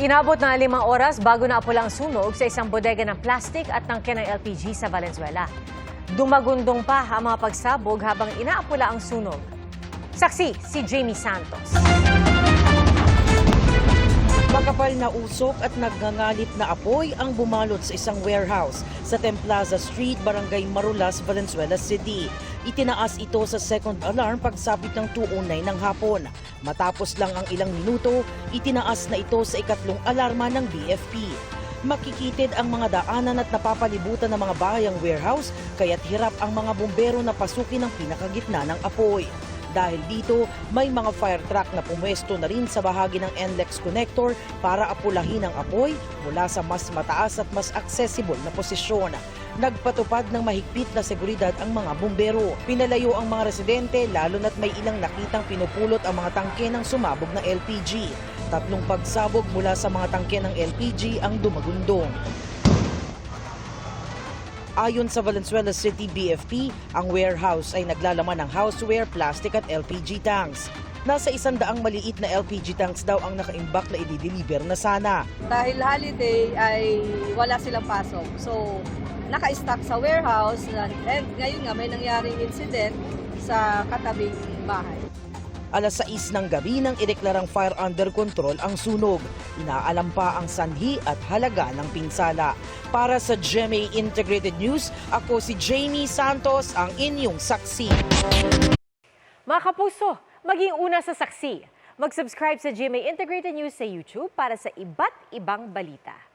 Inabot na 5 oras bago naapulang sunog sa isang bodega ng plastic at tangke ng LPG sa Valenzuela. Dumagundong pa ang mga pagsabog habang inaapula ang sunog. Saksi si Jamie Santos. Makapal na usok at nagngangalit na apoy ang bumalot sa isang warehouse sa Templaza Street, Barangay Marulas, Valenzuela City. Itinaas ito sa second alarm pagsapit ng 2:09 ng hapon. Matapos lang ang ilang minuto, itinaas na ito sa ikatlong alarma ng BFP. Makikitid ang mga daanan at napapalibutan ng mga bahay ang warehouse, kaya't hirap ang mga bumbero na pasukin ang pinakagitna ng apoy. Dahil dito, may mga fire truck na pumwesto na rin sa bahagi ng NLEX connector para apulahin ang apoy mula sa mas mataas at mas accessible na posisyon. Nagpatupad ng mahigpit na seguridad ang mga bumbero. Pinalayo ang mga residente lalo na't may ilang nakitang pinupulot ang mga tangke ng sumabog na LPG. 3 pagsabog mula sa mga tangke ng LPG ang dumagundong. Ayon sa Valenzuela City BFP, ang warehouse ay naglalaman ng houseware, plastic at LPG tanks. Nasa 100 maliit na LPG tanks daw ang nakaimbak na i-deliver na sana. Dahil holiday ay wala silang pasok. So, naka-stock sa warehouse and ngayon nga may nangyaring incident sa katabing bahay. Alas 6 ng gabi nang ideklarang fire under control ang sunog. Inaalam pa ang sanhi at halaga ng pinsala. Para sa GMA Integrated News, ako si Jamie Santos, ang inyong saksi. Mga kapuso, maging una sa saksi. Mag-subscribe sa GMA Integrated News sa YouTube para sa iba't ibang balita.